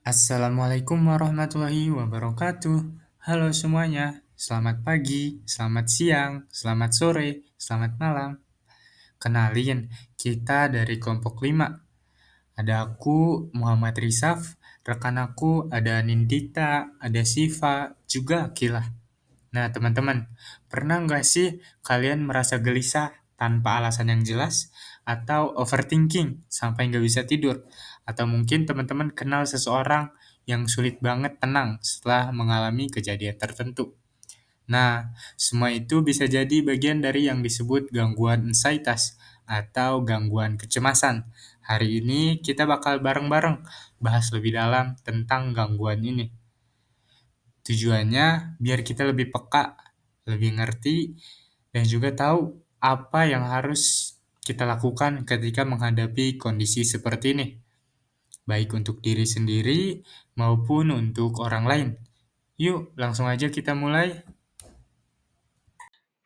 Assalamualaikum warahmatullahi wabarakatuh. Halo semuanya, selamat pagi, selamat siang, selamat sore, selamat malam. Kenalin, kita dari kelompok 5. Ada aku, Muhammad Rizaf, rekan aku ada Nindita, ada Siva, juga Akilah. Nah, teman-teman, pernah nggak sih kalian merasa gelisah tanpa alasan yang jelas? Atau overthinking sampai nggak bisa tidur? Atau mungkin teman-teman kenal seseorang yang sulit banget tenang setelah mengalami kejadian tertentu? Nah, semua itu bisa jadi bagian dari yang disebut gangguan ansietas atau gangguan kecemasan. Hari ini kita bakal bareng-bareng bahas lebih dalam tentang gangguan ini. Tujuannya biar kita lebih peka, lebih ngerti, dan juga tahu apa yang harus kita lakukan ketika menghadapi kondisi seperti ini, baik untuk diri sendiri maupun untuk orang lain. Yuk, langsung aja kita mulai.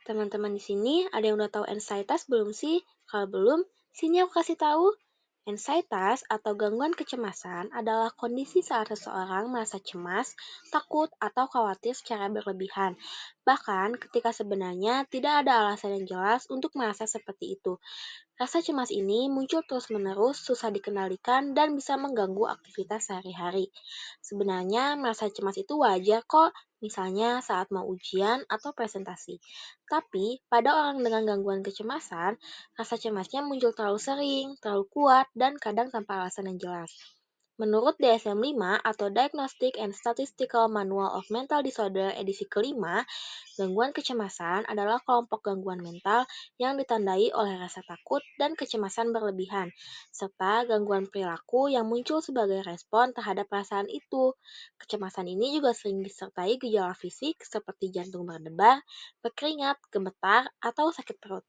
Teman-teman di sini ada yang udah tahu ansietas belum sih? Kalau belum, sini aku kasih tahu. Ansietas atau gangguan kecemasan adalah kondisi saat seseorang merasa cemas, takut, atau khawatir secara berlebihan. Bahkan ketika sebenarnya tidak ada alasan yang jelas untuk merasa seperti itu. Rasa cemas ini muncul terus-menerus, susah dikendalikan, dan bisa mengganggu aktivitas sehari-hari. Sebenarnya merasa cemas itu wajar kok, misalnya saat mau ujian atau presentasi. Tapi pada orang dengan gangguan kecemasan, rasa cemasnya muncul terlalu sering, terlalu kuat, dan kadang tanpa alasan yang jelas. Menurut DSM-5 atau Diagnostic and Statistical Manual of Mental Disorder edisi kelima, gangguan kecemasan adalah kelompok gangguan mental yang ditandai oleh rasa takut dan kecemasan berlebihan, serta gangguan perilaku yang muncul sebagai respon terhadap perasaan itu. Kecemasan ini juga sering disertai gejala fisik seperti jantung berdebar, berkeringat, gemetar, atau sakit perut.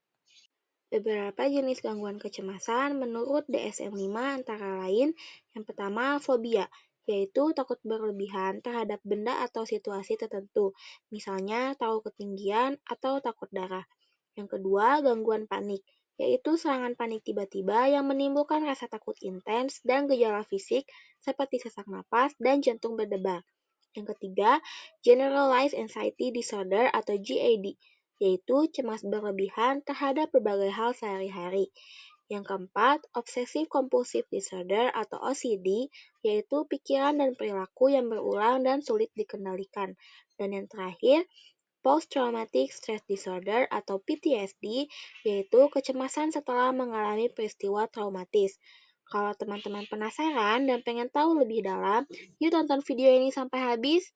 Beberapa jenis gangguan kecemasan menurut DSM-5 antara lain yang pertama fobia, yaitu takut berlebihan terhadap benda atau situasi tertentu, misalnya tahu ketinggian atau takut darah. Yang kedua, gangguan panik, yaitu serangan panik tiba-tiba yang menimbulkan rasa takut intens dan gejala fisik seperti sesak napas dan jantung berdebar. Yang ketiga, Generalized Anxiety Disorder atau GAD, yaitu cemas berlebihan terhadap berbagai hal sehari-hari. Yang keempat, Obsessive Compulsive Disorder atau OCD, yaitu pikiran dan perilaku yang berulang dan sulit dikendalikan. Dan yang terakhir, Post-Traumatic Stress Disorder atau PTSD, yaitu kecemasan setelah mengalami peristiwa traumatis. Kalau teman-teman penasaran dan pengen tahu lebih dalam, yuk tonton video ini sampai habis.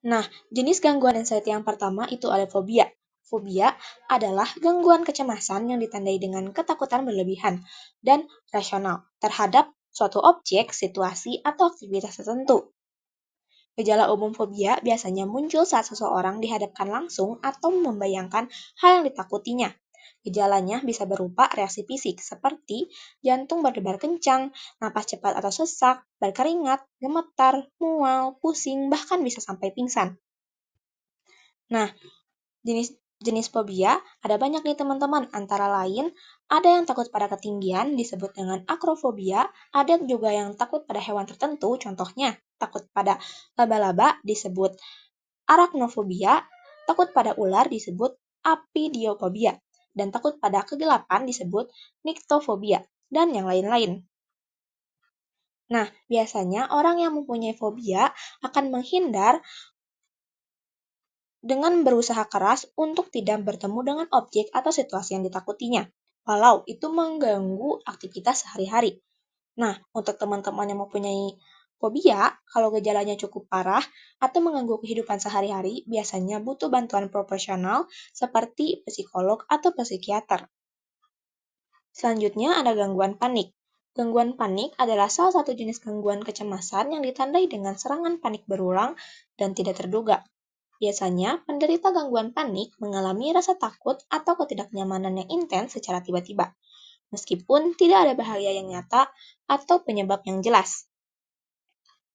Nah, jenis gangguan anxiety yang pertama itu ada fobia. Fobia adalah gangguan kecemasan yang ditandai dengan ketakutan berlebihan dan rasional terhadap suatu objek, situasi, atau aktivitas tertentu. Gejala umum fobia biasanya muncul saat seseorang dihadapkan langsung atau membayangkan hal yang ditakutinya. Gejalanya bisa berupa reaksi fisik seperti jantung berdebar kencang, napas cepat atau sesak, berkeringat, gemetar, mual, pusing, bahkan bisa sampai pingsan. Nah, jenis fobia ada banyak nih teman-teman, antara lain ada yang takut pada ketinggian disebut dengan akrofobia, ada juga yang takut pada hewan tertentu, contohnya takut pada laba-laba disebut arachnofobia, takut pada ular disebut apidiofobia, dan takut pada kegelapan disebut nyctophobia, dan yang lain-lain. Nah, biasanya orang yang mempunyai fobia akan menghindar dengan berusaha keras untuk tidak bertemu dengan objek atau situasi yang ditakutinya, walau itu mengganggu aktivitas sehari-hari. Nah, untuk teman-teman yang mempunyai fobia, kalau gejalanya cukup parah atau mengganggu kehidupan sehari-hari, biasanya butuh bantuan profesional seperti psikolog atau psikiater. Selanjutnya ada gangguan panik. Gangguan panik adalah salah satu jenis gangguan kecemasan yang ditandai dengan serangan panik berulang dan tidak terduga. Biasanya, penderita gangguan panik mengalami rasa takut atau ketidaknyamanan yang intens secara tiba-tiba, meskipun tidak ada bahaya yang nyata atau penyebab yang jelas.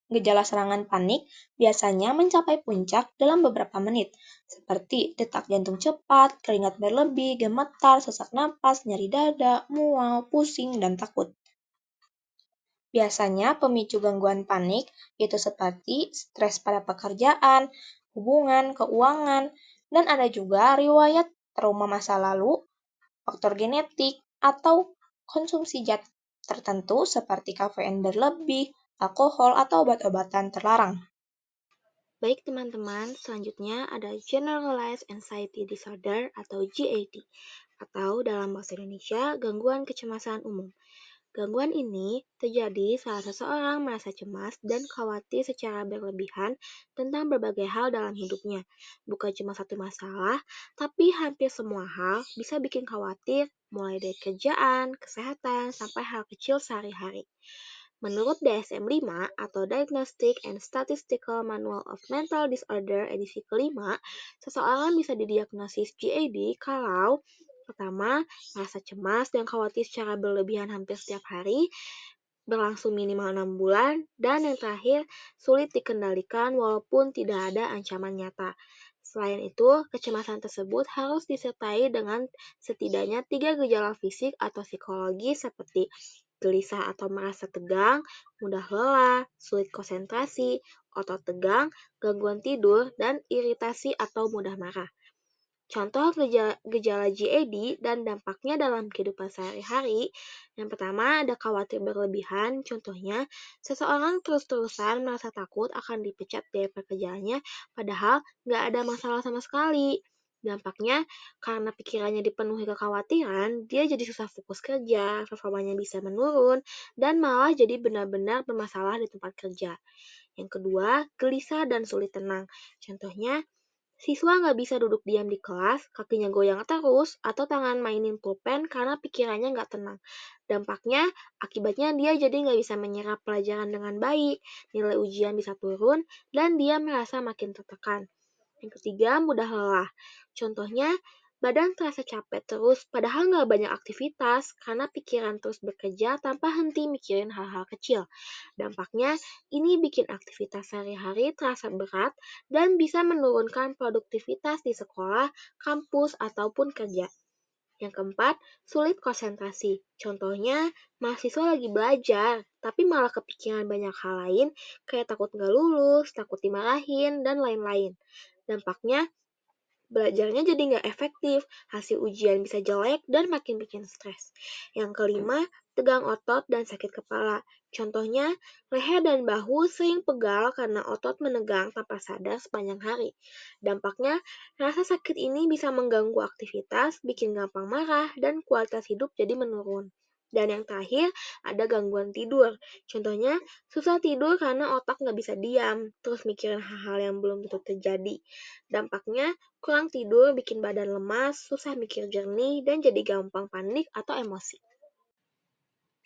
Gejala serangan panik biasanya mencapai puncak dalam beberapa menit, seperti detak jantung cepat, keringat berlebih, gemetar, sesak napas, nyeri dada, mual, pusing, dan takut. Biasanya pemicu gangguan panik itu seperti stres pada pekerjaan, hubungan, keuangan, dan ada juga riwayat trauma masa lalu, faktor genetik, atau konsumsi zat tertentu seperti kafein berlebih, alkohol, atau obat-obatan terlarang. Baik teman-teman, selanjutnya ada Generalized Anxiety Disorder atau GAD, atau dalam bahasa Indonesia, gangguan kecemasan umum. Gangguan ini terjadi saat seseorang merasa cemas dan khawatir secara berlebihan tentang berbagai hal dalam hidupnya. Bukan cuma satu masalah, tapi hampir semua hal bisa bikin khawatir, mulai dari kerjaan, kesehatan, sampai hal kecil sehari-hari. Menurut DSM-5 atau Diagnostic and Statistical Manual of Mental Disorder edisi kelima, seseorang bisa didiagnosis GAD kalau pertama, merasa cemas dan khawatir secara berlebihan hampir setiap hari, berlangsung minimal 6 bulan, dan yang terakhir, sulit dikendalikan walaupun tidak ada ancaman nyata. Selain itu, kecemasan tersebut harus disertai dengan setidaknya 3 gejala fisik atau psikologis seperti gelisah atau merasa tegang, mudah lelah, sulit konsentrasi, otot tegang, gangguan tidur, dan iritasi atau mudah marah. Contoh gejala GAD dan dampaknya dalam kehidupan sehari-hari. Yang pertama, ada khawatir berlebihan. Contohnya, seseorang terus-terusan merasa takut akan dipecat dari pekerjaannya, padahal nggak ada masalah sama sekali. Dampaknya, karena pikirannya dipenuhi kekhawatiran, dia jadi susah fokus kerja, performanya bisa menurun, dan malah jadi benar-benar bermasalah di tempat kerja. Yang kedua, gelisah dan sulit tenang. Contohnya, siswa nggak bisa duduk diam di kelas, kakinya goyang terus, atau tangan mainin pulpen karena pikirannya nggak tenang. Dampaknya, akibatnya dia jadi nggak bisa menyerap pelajaran dengan baik, nilai ujian bisa turun, dan dia merasa makin tertekan. Yang ketiga, mudah lelah. Contohnya, badan terasa capek terus padahal nggak banyak aktivitas karena pikiran terus bekerja tanpa henti mikirin hal-hal kecil. Dampaknya, ini bikin aktivitas sehari-hari terasa berat dan bisa menurunkan produktivitas di sekolah, kampus, ataupun kerja. Yang keempat, sulit konsentrasi. Contohnya, mahasiswa lagi belajar, tapi malah kepikiran banyak hal lain, kayak takut nggak lulus, takut dimarahin, dan lain-lain. Dampaknya, belajarnya jadi nggak efektif, hasil ujian bisa jelek, dan makin bikin stres. Yang kelima, tegang otot dan sakit kepala. Contohnya, leher dan bahu sering pegal karena otot menegang tanpa sadar sepanjang hari. Dampaknya, rasa sakit ini bisa mengganggu aktivitas, bikin gampang marah, dan kualitas hidup jadi menurun. Dan yang terakhir, ada gangguan tidur. Contohnya, susah tidur karena otak nggak bisa diam, terus mikirin hal-hal yang belum tentu terjadi. Dampaknya, kurang tidur bikin badan lemas, susah mikir jernih, dan jadi gampang panik atau emosi.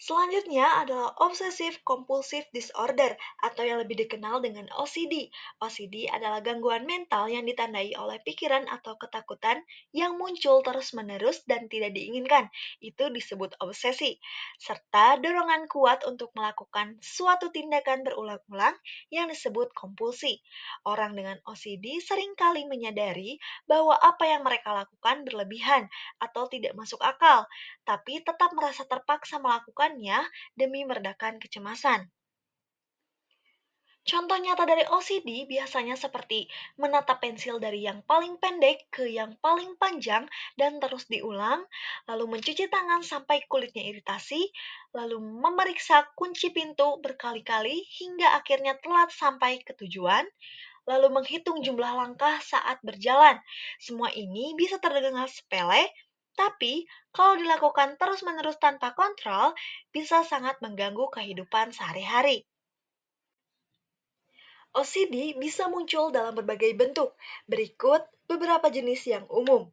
Selanjutnya adalah Obsessive Compulsive Disorder atau yang lebih dikenal dengan OCD. OCD adalah gangguan mental yang ditandai oleh pikiran atau ketakutan yang muncul terus-menerus dan tidak diinginkan. Itu disebut obsesi. Serta dorongan kuat untuk melakukan suatu tindakan berulang-ulang yang disebut kompulsi. Orang dengan OCD seringkali menyadari bahwa apa yang mereka lakukan berlebihan atau tidak masuk akal, tapi tetap merasa terpaksa melakukannya demi meredakan kecemasan. Contoh nyata dari OCD biasanya seperti menatap pensil dari yang paling pendek ke yang paling panjang dan terus diulang, lalu mencuci tangan sampai kulitnya iritasi, lalu memeriksa kunci pintu berkali-kali hingga akhirnya telat sampai ke tujuan, lalu menghitung jumlah langkah saat berjalan. Semua ini bisa terdengar sepele, tapi kalau dilakukan terus-menerus tanpa kontrol, bisa sangat mengganggu kehidupan sehari-hari. OCD bisa muncul dalam berbagai bentuk. Berikut beberapa jenis yang umum.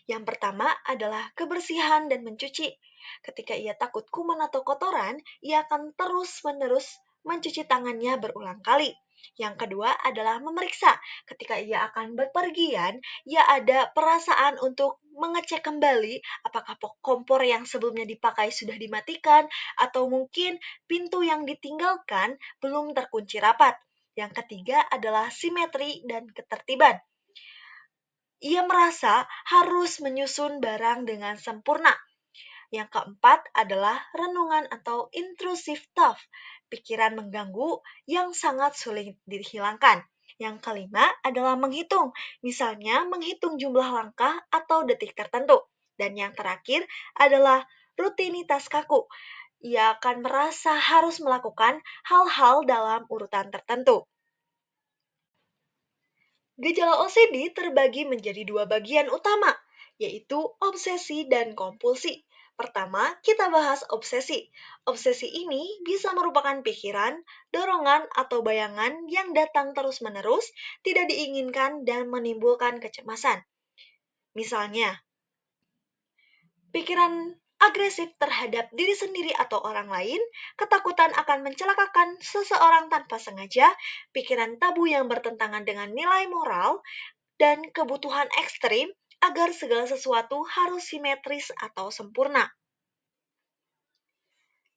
Yang pertama adalah kebersihan dan mencuci. Ketika ia takut kuman atau kotoran, ia akan terus-menerus mencuci tangannya berulang kali. Yang kedua adalah memeriksa. Ketika ia akan berpergian, ia ada perasaan untuk mengecek kembali apakah kompor yang sebelumnya dipakai sudah dimatikan atau mungkin pintu yang ditinggalkan belum terkunci rapat. Yang ketiga adalah simetri dan ketertiban. Ia merasa harus menyusun barang dengan sempurna. Yang keempat adalah renungan atau intrusive thought. pikiran mengganggu yang sangat sulit dihilangkan. Yang kelima adalah menghitung, misalnya menghitung jumlah langkah atau detik tertentu. Dan yang terakhir adalah rutinitas kaku. Ia akan merasa harus melakukan hal-hal dalam urutan tertentu. Gejala OCD terbagi menjadi dua bagian utama, yaitu obsesi dan kompulsi. Pertama, kita bahas obsesi. Obsesi ini bisa merupakan pikiran, dorongan, atau bayangan yang datang terus-menerus, tidak diinginkan, dan menimbulkan kecemasan. Misalnya, pikiran agresif terhadap diri sendiri atau orang lain, ketakutan akan mencelakakan seseorang tanpa sengaja, pikiran tabu yang bertentangan dengan nilai moral, dan kebutuhan ekstrim agar segala sesuatu harus simetris atau sempurna.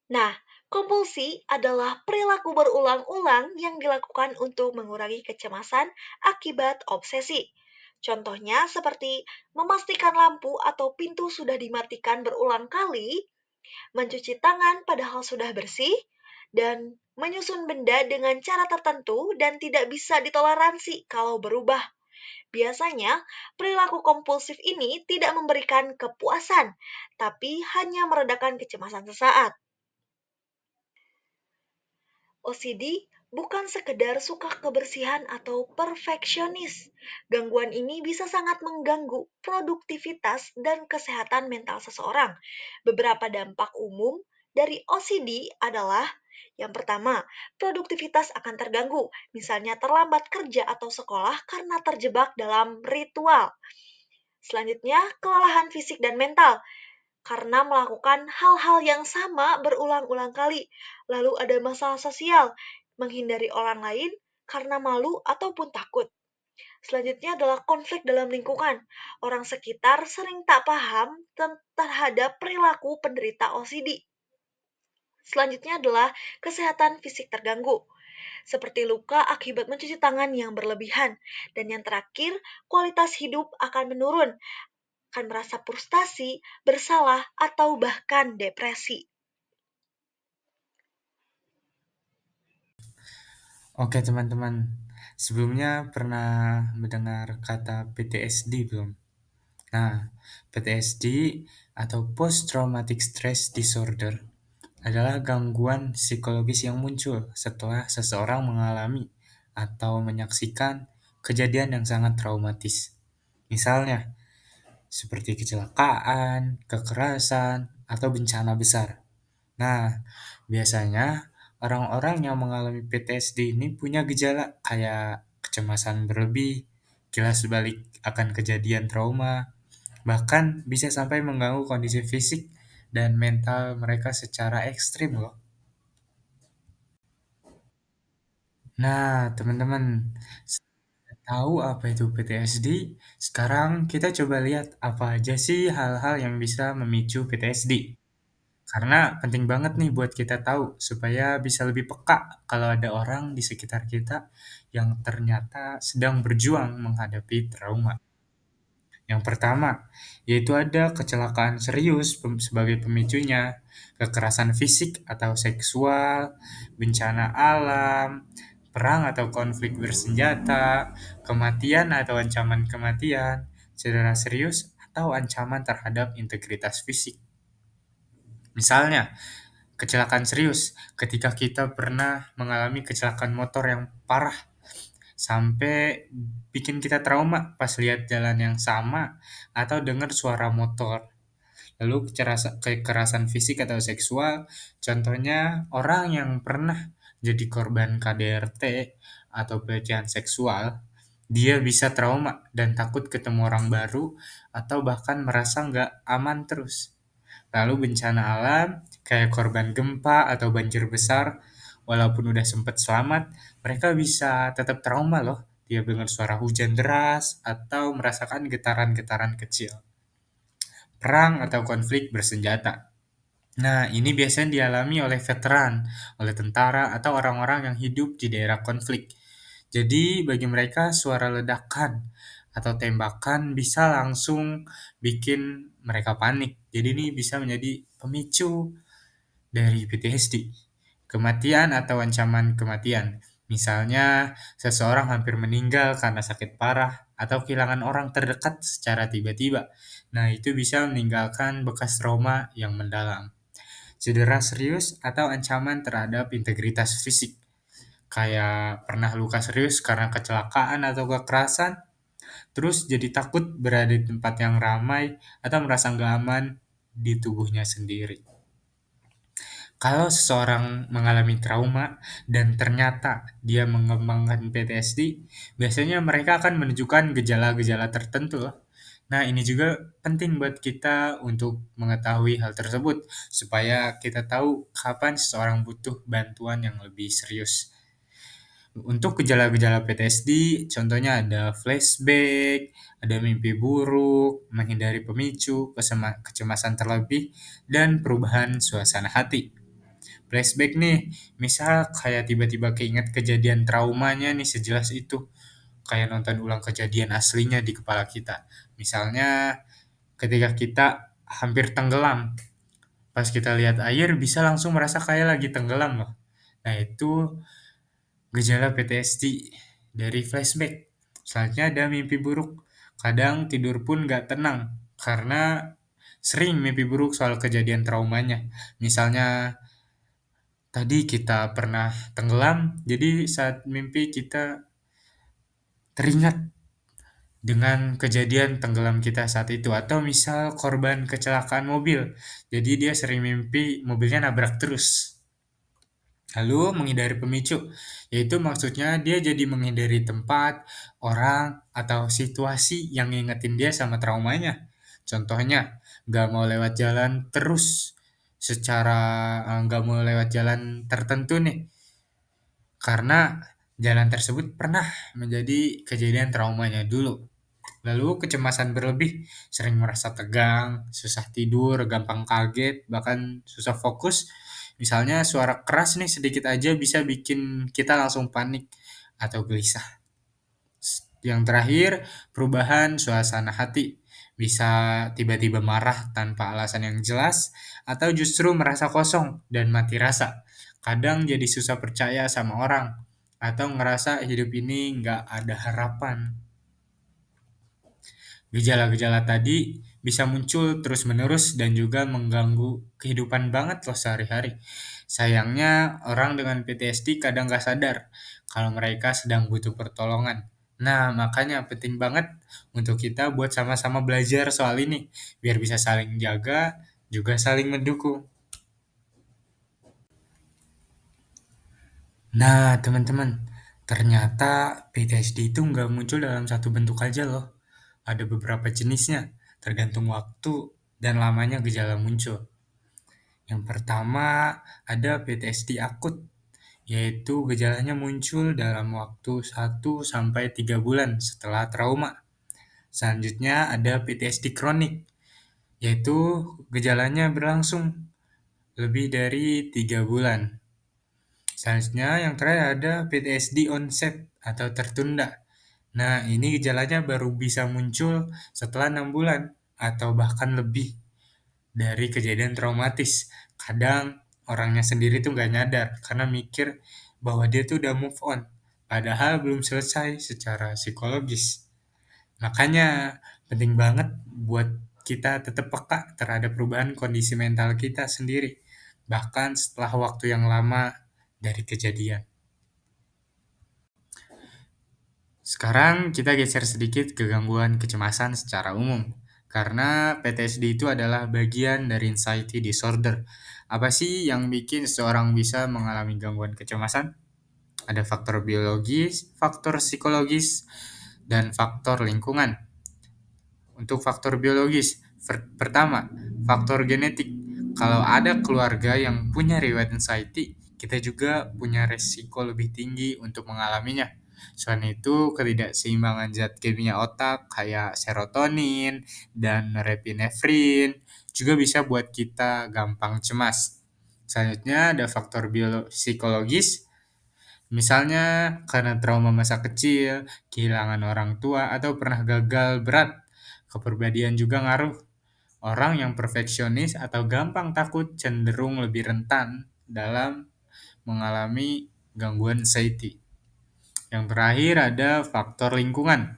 Nah, kompulsi adalah perilaku berulang-ulang yang dilakukan untuk mengurangi kecemasan akibat obsesi. Contohnya seperti memastikan lampu atau pintu sudah dimatikan berulang kali, mencuci tangan padahal sudah bersih, dan menyusun benda dengan cara tertentu dan tidak bisa ditoleransi kalau berubah. Biasanya, perilaku kompulsif ini tidak memberikan kepuasan, tapi hanya meredakan kecemasan sesaat. OCD bukan sekedar suka kebersihan atau perfeksionis. Gangguan ini bisa sangat mengganggu produktivitas dan kesehatan mental seseorang. Beberapa dampak umum dari OCD adalah yang pertama, produktivitas akan terganggu, misalnya terlambat kerja atau sekolah karena terjebak dalam ritual. Selanjutnya, kelelahan fisik dan mental karena melakukan hal-hal yang sama berulang-ulang kali. Lalu ada masalah sosial, menghindari orang lain karena malu ataupun takut. Selanjutnya adalah konflik dalam lingkungan. Orang sekitar sering tak paham terhadap perilaku penderita OCD. Selanjutnya adalah kesehatan fisik terganggu, seperti luka akibat mencuci tangan yang berlebihan. Dan yang terakhir, kualitas hidup akan menurun, akan merasa frustasi, bersalah, atau bahkan depresi. Oke teman-teman, sebelumnya pernah mendengar kata PTSD belum? Nah, PTSD atau Post Traumatic Stress Disorder adalah gangguan psikologis yang muncul setelah seseorang mengalami atau menyaksikan kejadian yang sangat traumatis. Misalnya, seperti kecelakaan, kekerasan, atau bencana besar. Nah, biasanya orang-orang yang mengalami PTSD ini punya gejala kayak kecemasan berlebih, kilas balik akan kejadian trauma, bahkan bisa sampai mengganggu kondisi fisik dan mental mereka secara ekstrim loh. Nah, teman-teman, tahu apa itu PTSD? Sekarang kita coba lihat apa aja sih hal-hal yang bisa memicu PTSD. Karena penting banget nih buat kita tahu supaya bisa lebih peka kalau ada orang di sekitar kita yang ternyata sedang berjuang menghadapi trauma. Yang pertama, yaitu ada kecelakaan serius sebagai pemicunya, kekerasan fisik atau seksual, bencana alam, perang atau konflik bersenjata, kematian atau ancaman kematian, cedera serius, atau ancaman terhadap integritas fisik. Misalnya, kecelakaan serius ketika kita pernah mengalami kecelakaan motor yang parah sampai bikin kita trauma pas lihat jalan yang sama atau dengar suara motor. Lalu kekerasan fisik atau seksual, contohnya orang yang pernah jadi korban KDRT atau pelecehan seksual, dia bisa trauma dan takut ketemu orang baru atau bahkan merasa nggak aman terus. Lalu bencana alam, kayak korban gempa atau banjir besar, walaupun udah sempat selamat, mereka bisa tetap trauma loh. Dia dengar suara hujan deras atau merasakan getaran-getaran kecil. Perang atau konflik bersenjata. Nah, ini biasanya dialami oleh veteran, oleh tentara, atau orang-orang yang hidup di daerah konflik. Jadi, bagi mereka suara ledakan atau tembakan bisa langsung bikin mereka panik. Jadi, ini bisa menjadi pemicu dari PTSD. kematian atau ancaman kematian. Misalnya, seseorang hampir meninggal karena sakit parah atau kehilangan orang terdekat secara tiba-tiba. Nah, itu bisa meninggalkan bekas trauma yang mendalam. Cedera serius atau ancaman terhadap integritas fisik, kayak pernah luka serius karena kecelakaan atau kekerasan, terus jadi takut berada di tempat yang ramai atau merasa nggak aman di tubuhnya sendiri. Kalau seseorang mengalami trauma dan ternyata dia mengembangkan PTSD, biasanya mereka akan menunjukkan gejala-gejala tertentu loh. Nah, ini juga penting buat kita untuk mengetahui hal tersebut, supaya kita tahu kapan seseorang butuh bantuan yang lebih serius. Untuk gejala-gejala PTSD, contohnya ada flashback, ada mimpi buruk, menghindari pemicu, kecemasan terlebih, dan perubahan suasana hati. Flashback nih, misal kayak tiba-tiba keinget kejadian traumanya nih sejelas itu, kayak nonton ulang kejadian aslinya di kepala kita. Misalnya ketika kita hampir tenggelam, pas kita lihat air bisa langsung merasa kayak lagi tenggelam loh. Nah, itu gejala PTSD dari flashback. Selanjutnya ada mimpi buruk. Kadang tidur pun nggak tenang karena sering mimpi buruk soal kejadian traumanya. Misalnya tadi kita pernah tenggelam, jadi saat mimpi kita teringat dengan kejadian tenggelam kita saat itu. Atau misal korban kecelakaan mobil, jadi dia sering mimpi mobilnya nabrak terus. Lalu menghindari pemicu, yaitu maksudnya dia jadi menghindari tempat, orang, atau situasi yang ngingetin dia sama traumanya. Contohnya, nggak mau lewat jalan terus nggak mau lewat jalan tertentu nih, karena jalan tersebut pernah menjadi kejadian traumanya dulu. Lalu kecemasan berlebih, sering merasa tegang, susah tidur, gampang kaget, bahkan susah fokus. Misalnya suara keras nih sedikit aja bisa bikin kita langsung panik atau gelisah. Yang terakhir, perubahan suasana hati. Bisa tiba-tiba marah tanpa alasan yang jelas, atau justru merasa kosong dan mati rasa. Kadang jadi susah percaya sama orang, atau ngerasa hidup ini nggak ada harapan. Gejala-gejala tadi bisa muncul terus-menerus dan juga mengganggu kehidupan banget loh sehari-hari. Sayangnya, orang dengan PTSD kadang nggak sadar kalau mereka sedang butuh pertolongan. Nah, makanya penting banget untuk kita buat sama-sama belajar soal ini, biar bisa saling jaga, juga saling mendukung. Nah, teman-teman, ternyata PTSD itu nggak muncul dalam satu bentuk aja loh. Ada beberapa jenisnya, tergantung waktu dan lamanya gejala muncul. Yang pertama, ada PTSD akut, yaitu gejalanya muncul dalam waktu 1 sampai 3 bulan setelah trauma. Selanjutnya ada PTSD kronik, yaitu gejalanya berlangsung lebih dari 3 bulan. Selanjutnya yang terakhir ada PTSD onset atau tertunda. Nah, ini gejalanya baru bisa muncul setelah 6 bulan atau bahkan lebih dari kejadian traumatis. Kadang orangnya sendiri tuh nggak nyadar karena mikir bahwa dia tuh udah move on, padahal belum selesai secara psikologis. Makanya penting banget buat kita tetap peka terhadap perubahan kondisi mental kita sendiri, bahkan setelah waktu yang lama dari kejadian. Sekarang kita geser sedikit ke gangguan kecemasan secara umum. Karena PTSD itu adalah bagian dari anxiety disorder. Apa sih yang bikin seseorang bisa mengalami gangguan kecemasan? Ada faktor biologis, faktor psikologis, dan faktor lingkungan. Untuk faktor biologis, pertama, faktor genetik. Kalau ada keluarga yang punya riwayat anxiety, kita juga punya resiko lebih tinggi untuk mengalaminya. Selain itu, ketidakseimbangan zat kimia otak kayak serotonin dan norepinefrin juga bisa buat kita gampang cemas. Selanjutnya ada faktor psikologis, misalnya karena trauma masa kecil, kehilangan orang tua, atau pernah gagal berat. Kepribadian juga ngaruh. Orang yang perfeksionis atau gampang takut cenderung lebih rentan dalam mengalami gangguan anxiety. Yang terakhir ada faktor lingkungan,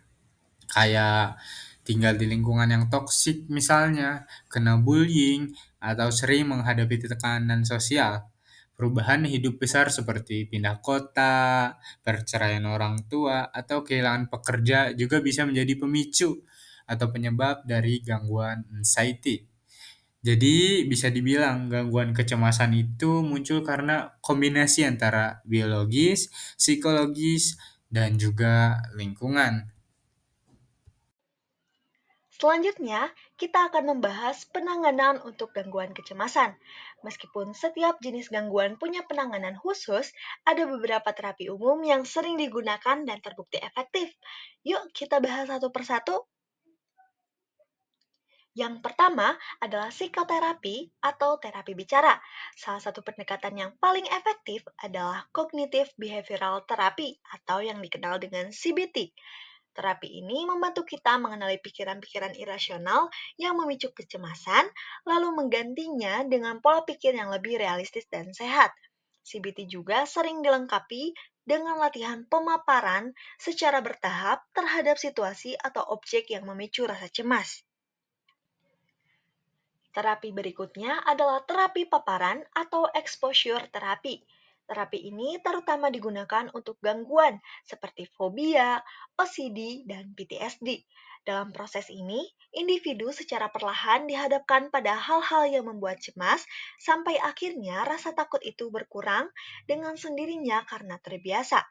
kayak tinggal di lingkungan yang toksik misalnya, kena bullying, atau sering menghadapi tekanan sosial. Perubahan hidup besar seperti pindah kota, perceraian orang tua, atau kehilangan pekerja juga bisa menjadi pemicu atau penyebab dari gangguan anxiety. Jadi bisa dibilang gangguan kecemasan itu muncul karena kombinasi antara biologis, psikologis, dan juga lingkungan. Selanjutnya, kita akan membahas penanganan untuk gangguan kecemasan. Meskipun setiap jenis gangguan punya penanganan khusus, ada beberapa terapi umum yang sering digunakan dan terbukti efektif. Yuk kita bahas satu persatu. Yang pertama adalah psikoterapi atau terapi bicara. Salah satu pendekatan yang paling efektif adalah Cognitive Behavioral Therapy atau yang dikenal dengan CBT. Terapi ini membantu kita mengenali pikiran-pikiran irasional yang memicu kecemasan, lalu menggantinya dengan pola pikir yang lebih realistis dan sehat. CBT juga sering dilengkapi dengan latihan pemaparan secara bertahap terhadap situasi atau objek yang memicu rasa cemas. Terapi berikutnya adalah terapi paparan atau exposure terapi. Terapi ini terutama digunakan untuk gangguan seperti fobia, OCD, dan PTSD. Dalam proses ini, individu secara perlahan dihadapkan pada hal-hal yang membuat cemas sampai akhirnya rasa takut itu berkurang dengan sendirinya karena terbiasa.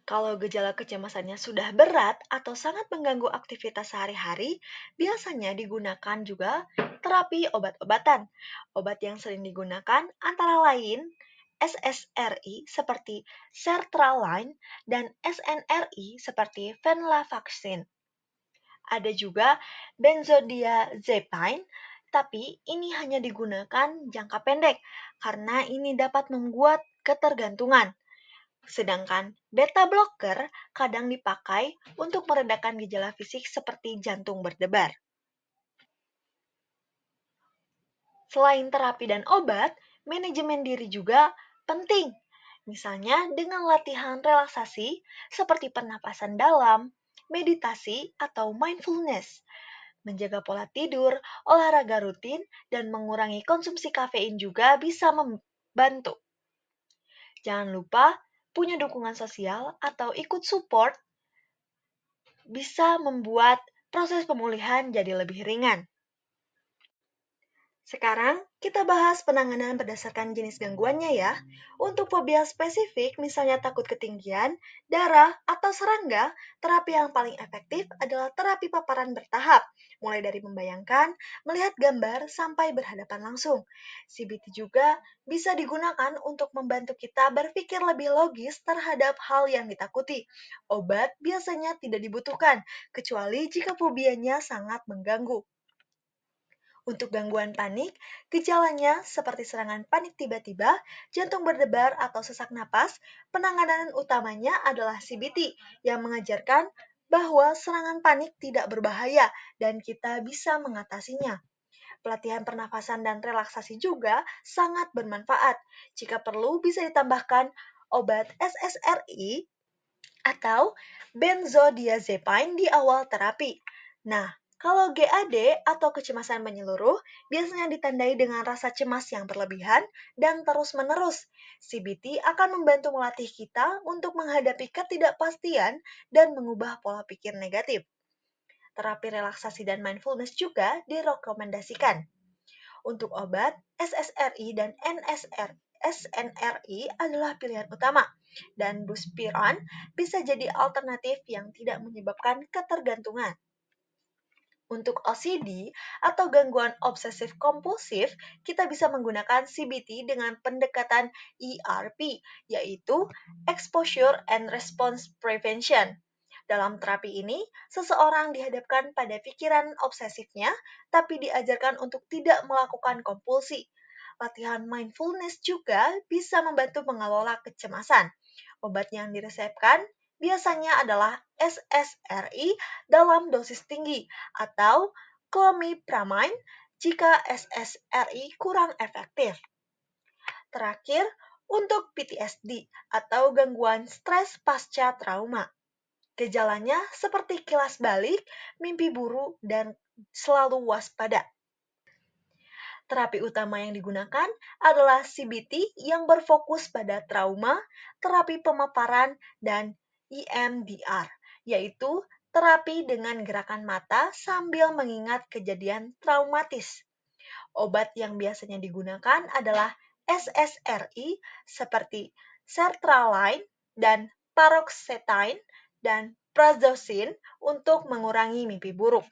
Kalau gejala kecemasannya sudah berat atau sangat mengganggu aktivitas sehari-hari, biasanya digunakan juga terapi obat-obatan. Obat yang sering digunakan antara lain SSRI seperti sertraline dan SNRI seperti venlafaxine. Ada juga benzodiazepine, tapi ini hanya digunakan jangka pendek karena ini dapat membuat ketergantungan. Sedangkan beta blocker kadang dipakai untuk meredakan gejala fisik seperti jantung berdebar. Selain terapi dan obat, manajemen diri juga penting. Misalnya dengan latihan relaksasi seperti pernapasan dalam, meditasi, atau mindfulness. Menjaga pola tidur, olahraga rutin, dan mengurangi konsumsi kafein juga bisa membantu. Jangan lupa punya dukungan sosial atau ikut support bisa membuat proses pemulihan jadi lebih ringan. Sekarang kita bahas penanganan berdasarkan jenis gangguannya ya. Untuk fobia spesifik, misalnya takut ketinggian, darah, atau serangga, terapi yang paling efektif adalah terapi paparan bertahap, mulai dari membayangkan, melihat gambar, sampai berhadapan langsung. CBT juga bisa digunakan untuk membantu kita berpikir lebih logis terhadap hal yang ditakuti. Obat biasanya tidak dibutuhkan, kecuali jika fobianya sangat mengganggu. Untuk gangguan panik, gejalanya seperti serangan panik tiba-tiba, jantung berdebar, atau sesak napas, penanganan utamanya adalah CBT yang mengajarkan bahwa serangan panik tidak berbahaya dan kita bisa mengatasinya. Pelatihan pernafasan dan relaksasi juga sangat bermanfaat. Jika perlu, bisa ditambahkan obat SSRI atau benzodiazepine di awal terapi. Nah, kalau GAD atau kecemasan menyeluruh biasanya ditandai dengan rasa cemas yang berlebihan dan terus-menerus. CBT akan membantu melatih kita untuk menghadapi ketidakpastian dan mengubah pola pikir negatif. Terapi relaksasi dan mindfulness juga direkomendasikan. Untuk obat, SSRI dan SNRI adalah pilihan utama, dan buspiron bisa jadi alternatif yang tidak menyebabkan ketergantungan. Untuk OCD atau gangguan obsesif kompulsif, kita bisa menggunakan CBT dengan pendekatan ERP, yaitu Exposure and Response Prevention. Dalam terapi ini, seseorang dihadapkan pada pikiran obsesifnya, tapi diajarkan untuk tidak melakukan kompulsi. Latihan mindfulness juga bisa membantu mengelola kecemasan. Obat yang diresepkan biasanya adalah SSRI dalam dosis tinggi atau clomipramine jika SSRI kurang efektif. Terakhir, untuk PTSD atau gangguan stres pasca trauma. Gejalanya seperti kilas balik, mimpi buruk, dan selalu waspada. Terapi utama yang digunakan adalah CBT yang berfokus pada trauma, terapi pemaparan, dan EMDR, yaitu terapi dengan gerakan mata sambil mengingat kejadian traumatis. Obat yang biasanya digunakan adalah SSRI seperti sertraline dan paroxetine dan prazosin untuk mengurangi mimpi buruk.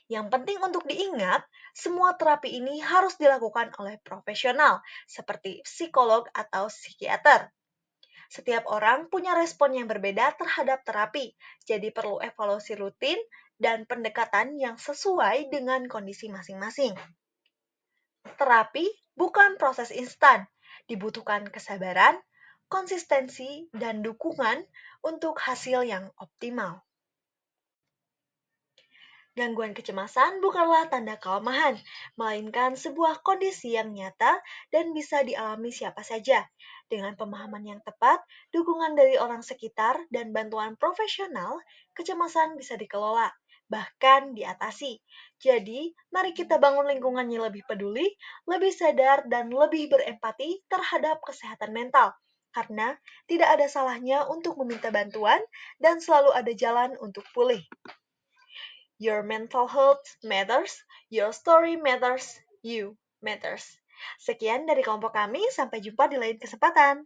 Yang penting untuk diingat, semua terapi ini harus dilakukan oleh profesional seperti psikolog atau psikiater. Setiap orang punya respon yang berbeda terhadap terapi, jadi perlu evaluasi rutin dan pendekatan yang sesuai dengan kondisi masing-masing. Terapi bukan proses instan, dibutuhkan kesabaran, konsistensi, dan dukungan untuk hasil yang optimal. Gangguan kecemasan bukanlah tanda kelemahan, melainkan sebuah kondisi yang nyata dan bisa dialami siapa saja. Dengan pemahaman yang tepat, dukungan dari orang sekitar, dan bantuan profesional, kecemasan bisa dikelola, bahkan diatasi. Jadi, mari kita bangun lingkungan yang lebih peduli, lebih sadar, dan lebih berempati terhadap kesehatan mental. Karena tidak ada salahnya untuk meminta bantuan dan selalu ada jalan untuk pulih. Your mental health matters, your story matters, you matters. Sekian dari kelompok kami, sampai jumpa di lain kesempatan.